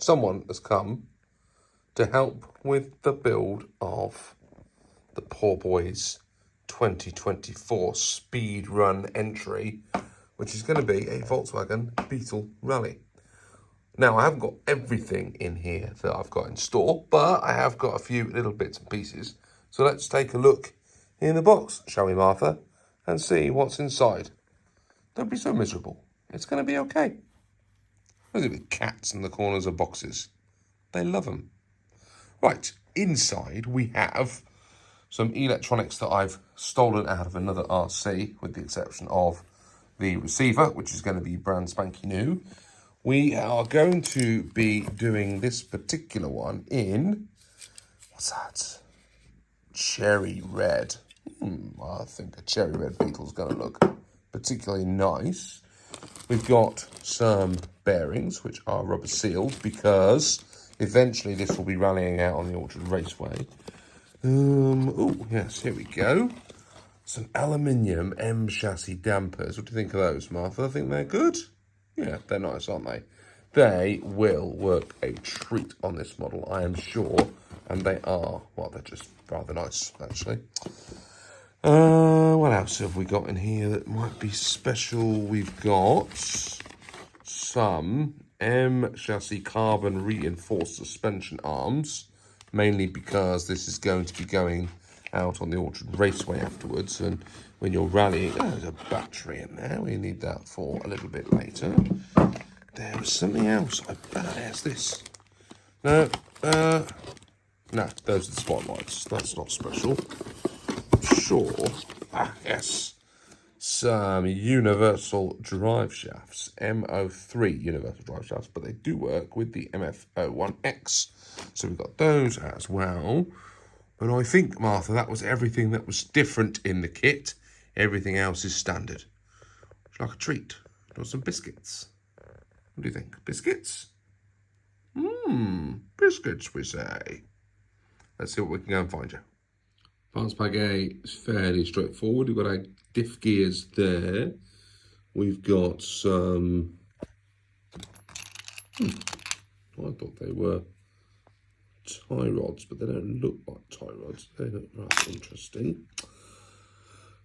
someone has come to help with the build of the poor boy's 2024 speed run entry, which is going to be a Volkswagen Beetle Rally. Now, I haven't got everything in here that I've got in store, but I have got a few little bits and pieces. So let's take a look in the box, shall we, Martha, and see what's inside. Don't be so miserable. It's going to be okay. Look at the cats in the corners of boxes. They love them. Right, inside we have some electronics that I've stolen out of another RC, with the exception of the receiver, which is going to be brand spanky new. We are going to be doing this particular one in, what's that? Cherry red. I think a cherry red Beetle is going to look particularly nice. We've got some bearings, which are rubber sealed, because eventually this will be rallying out on the Orchard Raceway. Oh, yes, here we go. Some aluminium M chassis dampers. What do you think of those, Martha? I think they're good. Yeah, they're nice, aren't they? They will work a treat on this model, I am sure. And they are, well, they're just rather nice, actually. What else have we got in here that might be special? We've got some M chassis carbon reinforced suspension arms, mainly because this is going to be going out on the Orchard Raceway afterwards, and when you're rallying, there's a battery in there. We need that for a little bit later. There was something else. There's this. No, those are the spotlights. That's not special. Sure. Yes. Some universal drive shafts, MO3 universal drive shafts, but they do work with the MF01X. So we've got those as well. But I think, Martha, that was everything that was different in the kit. Everything else is standard. It's like a treat. Got some biscuits. What do you think? Biscuits? Biscuits, we say. Let's see what we can go and find you. Parts pack A is fairly straightforward. We've got our diff gears there. We've got some... I thought they were tie rods, but they don't look like tie rods. They look rather interesting.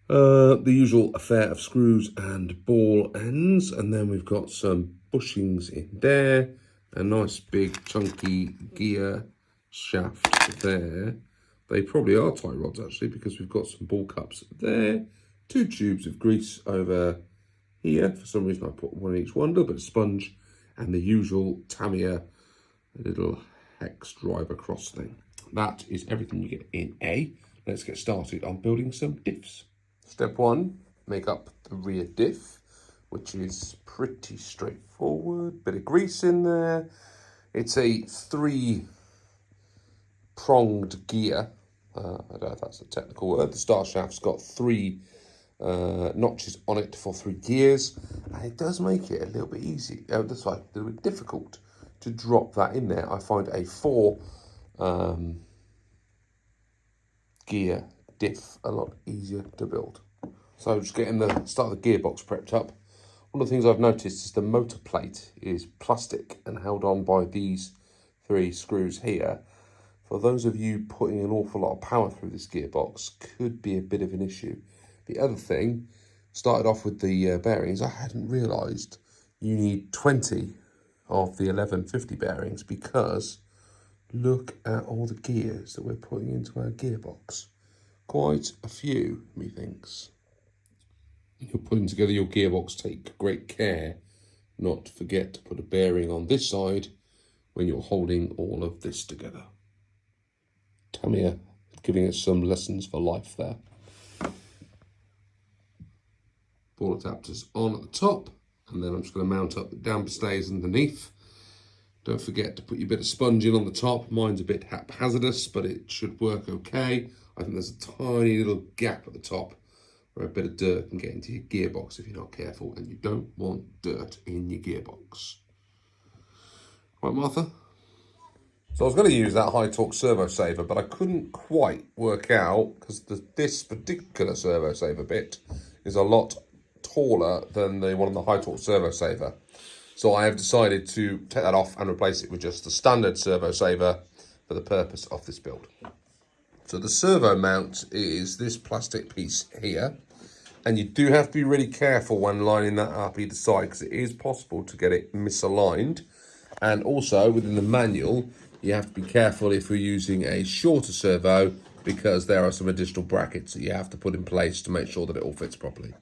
The usual affair of screws and ball ends, and then we've got some bushings in there, a nice big chunky gear shaft there. They probably are tie rods actually, because we've got some ball cups there, 2 tubes of grease over here. For some reason I put one in each one, a little bit of sponge, and the usual Tamiya little hex drive across thing. That is everything you get in A. Let's get started on building some diffs. Step 1, make up the rear diff, which is pretty straightforward. Bit of grease in there. It's a 3-pronged gear. I don't know if that's a technical word. The star shaft's got 3 notches on it for 3 gears, and it does make it a little bit easy. That's right, a little bit difficult to drop that in there. I find a 4 gear diff a lot easier to build. So just getting the start of the gearbox prepped up. One of the things I've noticed is the motor plate is plastic and held on by these 3 screws here. For those of you putting an awful lot of power through this gearbox, could be a bit of an issue. The other thing, started off with the bearings. I hadn't realised you need 20 of the 1150 bearings, because look at all the gears that we're putting into our gearbox. Quite a few, methinks. If you're putting together your gearbox, take great care not to forget to put a bearing on this side when you're holding all of this together. Tamiya giving us some lessons for life there. Ball adapters on at the top, and then I'm just going to mount up the damper stays underneath. Don't forget to put your bit of sponge in on the top. Mine's a bit haphazardous, but it should work okay. I think there's a tiny little gap at the top where a bit of dirt can get into your gearbox if you're not careful, and you don't want dirt in your gearbox. Right, Martha? So I was going to use that high torque servo saver, but I couldn't quite work out, because this particular servo saver bit is a lot taller than the one on the high torque servo saver. So I have decided to take that off and replace it with just the standard servo saver for the purpose of this build. So the servo mount is this plastic piece here. And you do have to be really careful when lining that up either side, because it is possible to get it misaligned. And also within the manual, you have to be careful if you're using a shorter servo, because there are some additional brackets that you have to put in place to make sure that it all fits properly.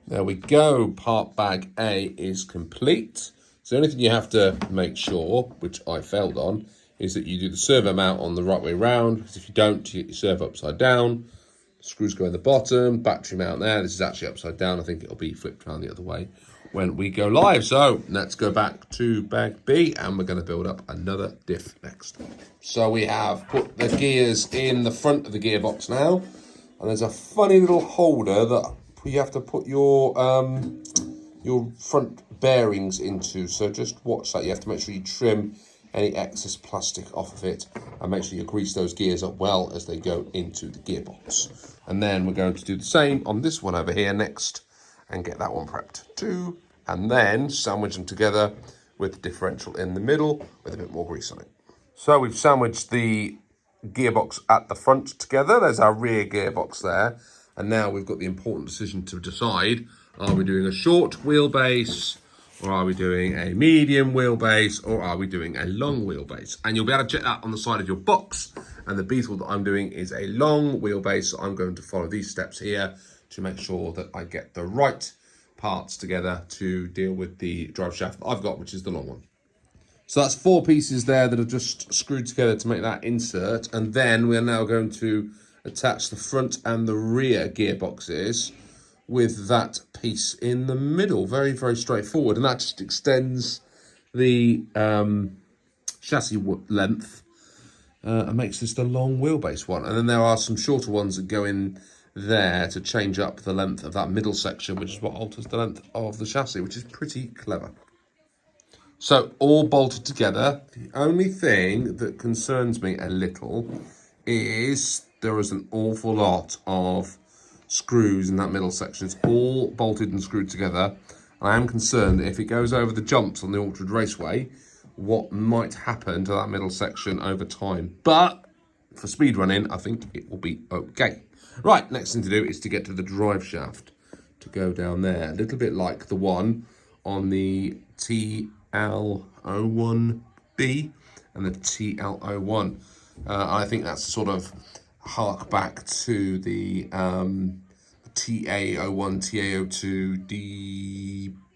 There we go, part bag A is complete. So the only thing you have to make sure, which I failed on, is that you do the servo mount on the right way round, because if you don't, you get your servo upside down. Screws go in the bottom, battery mount there. This is actually upside down. I think it'll be flipped around the other way when we go live. So let's go back to bag B, and we're going to build up another diff next. So we have put the gears in the front of the gearbox now, and there's a funny little holder that you have to put your front bearings into. So just watch that. You have to make sure you trim any excess plastic off of it, and make sure you grease those gears up well as they go into the gearbox. And then we're going to do the same on this one over here next, and get that one prepped too, and then sandwich them together with the differential in the middle with a bit more grease on it. So we've sandwiched the gearbox at the front together. There's our rear gearbox there. And now we've got the important decision to decide, are we doing a short wheelbase, or are we doing a medium wheelbase, or are we doing a long wheelbase? And you'll be able to check that on the side of your box. And the Beetle that I'm doing is a long wheelbase. So I'm going to follow these steps here to make sure that I get the right parts together to deal with the drive shaft that I've got, which is the long one. So that's 4 pieces there that are just screwed together to make that insert. And then we're now going to attach the front and the rear gearboxes with that piece in the middle. Very, very straightforward. And that just extends the chassis length and makes this the long wheelbase one. And then there are some shorter ones that go in there to change up the length of that middle section, which is what alters the length of the chassis, which is pretty clever. So all bolted together. The only thing that concerns me a little is there is an awful lot of screws in that middle section. It's all bolted and screwed together. And I am concerned that if it goes over the jumps on the Orchard Raceway, what might happen to that middle section over time. But for speed running, I think it will be okay. Right, next thing to do is to get to the drive shaft to go down there. A little bit like the one on the TL01B and the TL01. I think that's sort of hark back to the TA01, TA02,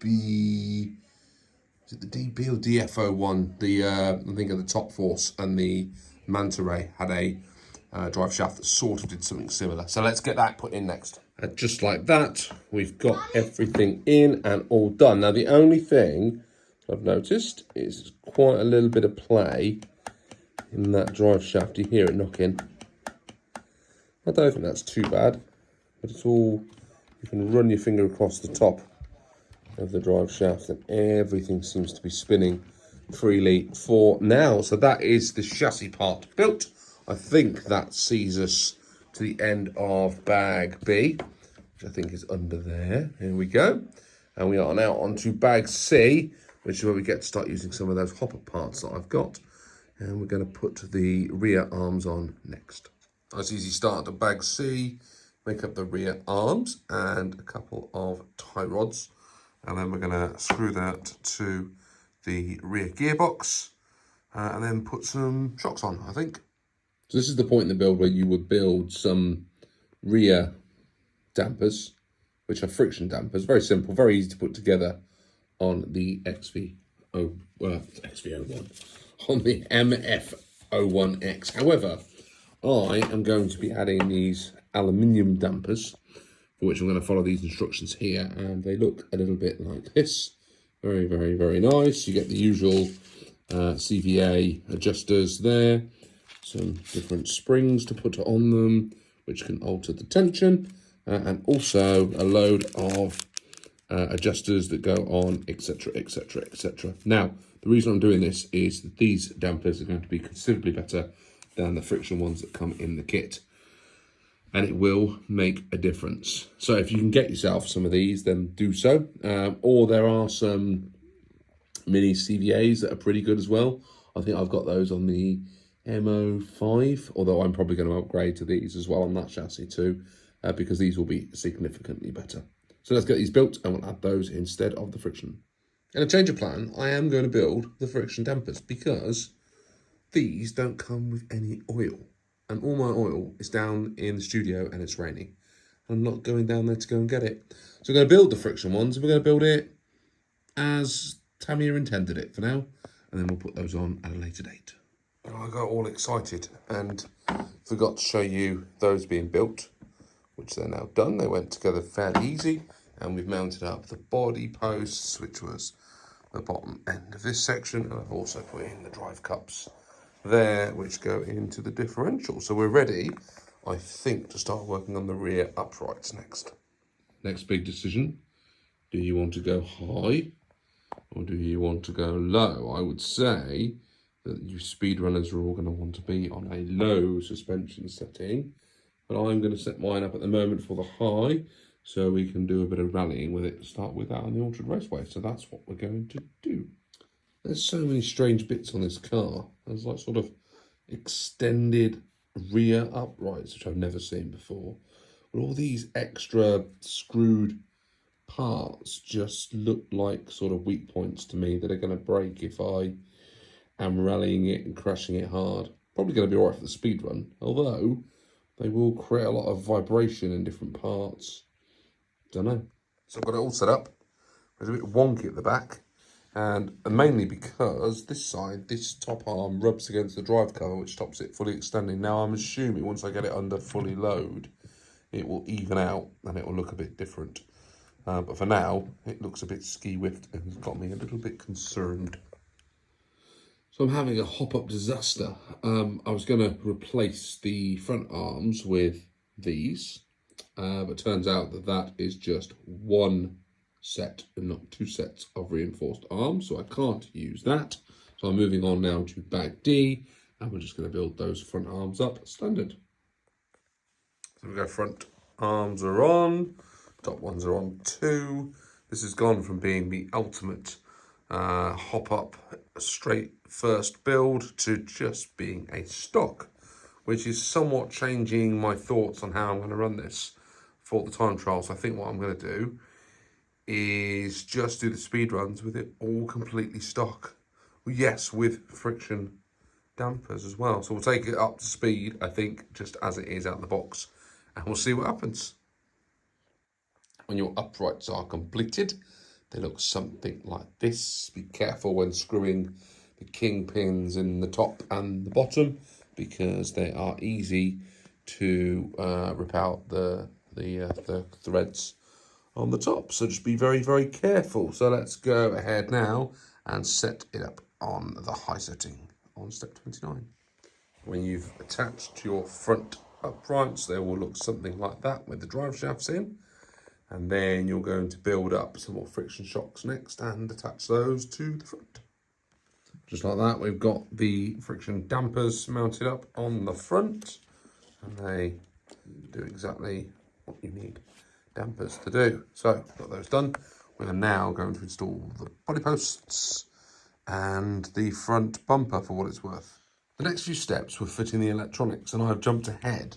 DB... Is it the DB or DF01? The I think of the Top Force and the Manta Ray had a drive shaft that sort of did something similar. So let's get that put in next. And just like that, we've got everything in and all done. Now the only thing I've noticed is quite a little bit of play in that drive shaft. You hear it knocking. I don't think that's too bad, but it's all, you can run your finger across the top of the drive shaft and everything seems to be spinning freely for now. So that is the chassis part built. I think that sees us to the end of bag B, which I think is under there. Here we go. And we are now on to bag C, which is where we get to start using some of those hopper parts that I've got. And we're going to put the rear arms on next. Nice easy start to bag C. Make up the rear arms and a couple of tie rods. And then we're going to screw that to the rear gearbox and then put some shocks on, I think. So this is the point in the build where you would build some rear dampers, which are friction dampers. Very simple, very easy to put together on the XV01, on the MF01X. However, I am going to be adding these aluminium dampers, for which I'm going to follow these instructions here, and they look a little bit like this. Very, very, very nice. You get the usual CVA adjusters there, some different springs to put on them, which can alter the tension, and also a load of adjusters that go on, etc, etc, etc. Now, the reason I'm doing this is that these dampers are going to be considerably better than the friction ones that come in the kit. And it will make a difference. So if you can get yourself some of these, then do so. Or there are some mini CVAs that are pretty good as well. I think I've got those on the MF05, although I'm probably going to upgrade to these as well on that chassis too, because these will be significantly better. So let's get these built and we'll add those instead of the friction. In a change of plan, I am going to build the friction dampers because these don't come with any oil. And all my oil is down in the studio and it's raining. I'm not going down there to go and get it. So we're going to build the friction ones and we're going to build it as Tamiya intended it for now. And then we'll put those on at a later date. And I got all excited and forgot to show you those being built, which they're now done. They went together fairly easy. And we've mounted up the body posts, which was the bottom end of this section. And I've also put in the drive cups there, which go into the differential. So we're ready, I think, to start working on the rear uprights next. Next big decision. Do you want to go high or do you want to go low? I would say that you speedrunners are all going to want to be on a low suspension setting. But I'm going to set mine up at the moment for the high, so we can do a bit of rallying with it to start with out on the Orchard Raceway. So that's what we're going to do. There's so many strange bits on this car. There's like sort of extended rear uprights, which I've never seen before. But all these extra screwed parts just look like sort of weak points to me that are going to break if I am rallying it and crashing it hard. Probably going to be all right for the speed run, although they will create a lot of vibration in different parts. Don't know. So I've got it all set up. It's a bit wonky at the back, and mainly because this side, this top arm rubs against the drive cover, which stops it fully extending. Now I'm assuming once I get it under fully load, it will even out and it will look a bit different. But for now, it looks a bit ski-whiffed and has got me a little bit concerned. So I'm having a hop-up disaster. I was going to replace the front arms with these. But turns out that that is just one set and not two sets of reinforced arms, so I can't use that. So I'm moving on now to bag D, and we're just going to build those front arms up standard. So we go, front arms are on, top ones are on too. This has gone from being the ultimate hop up straight first build to just being a stock, which is somewhat changing my thoughts on how I'm going to run this for the time trial. So I think what I'm going to do is just do the speed runs with it all completely stock. Yes, with friction dampers as well. So we'll take it up to speed, I think, just as it is out of the box, and we'll see what happens. When your uprights are completed, they look something like this. Be careful when screwing the kingpins in the top and the bottom, because they are easy to rip out the threads on the top. So just be very, very careful. So let's go ahead now and set it up on the high setting on step 29. When you've attached your front uprights, they will look something like that with the drive shafts in. And then you're going to build up some more friction shocks next and attach those to the front. Just like that, we've got the friction dampers mounted up on the front, and they do exactly what you need dampers to do. So, got those done. We're now going to install the body posts and the front bumper for what it's worth. The next few steps were fitting the electronics, and I've jumped ahead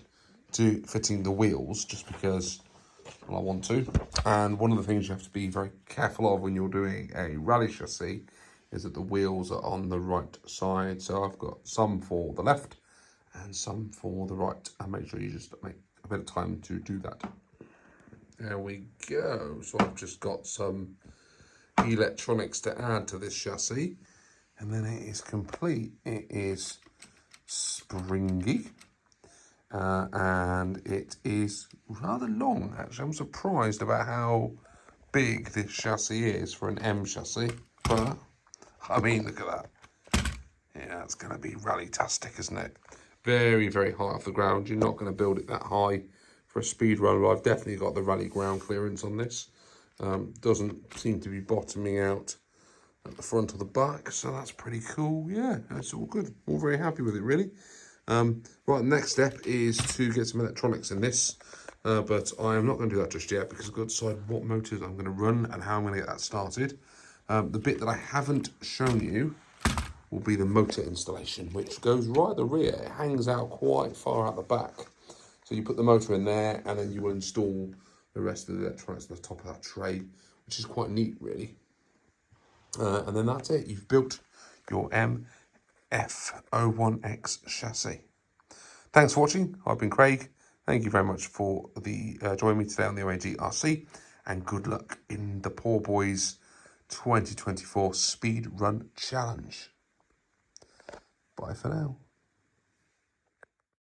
to fitting the wheels just because, well, I want to. And one of the things you have to be very careful of when you're doing a rally chassis is that the wheels are on the right side. So I've got some for the left and some for the right, and make sure you just make a bit of time to do that. There we go. So I've just got some electronics to add to this chassis, and then it is complete. It is springy, and it is rather long, actually. I'm surprised about how big this chassis is for an M chassis, but I mean, look at that. Yeah, it's going to be rally-tastic, isn't it? Very, very high off the ground. You're not going to build it that high for a speed run, but I've definitely got the rally ground clearance on this. Doesn't seem to be bottoming out at the front or the back, so that's pretty cool. Yeah, that's all good. All very happy with it, really. Right, next step is to get some electronics in this, but I am not going to do that just yet because I've got to decide what motors I'm going to run and how I'm going to get that started. The bit that I haven't shown you will be the motor installation, which goes right at the rear. It hangs out quite far out the back. So you put the motor in there, and then you will install the rest of the electronics on the top of that tray, which is quite neat, really. And then that's it. You've built your MF01X chassis. Thanks for watching. I've been Craig. Thank you very much for joining me today on the OAG RC, and good luck in the Poor Boys 2024 Speed Run Challenge. Bye for now.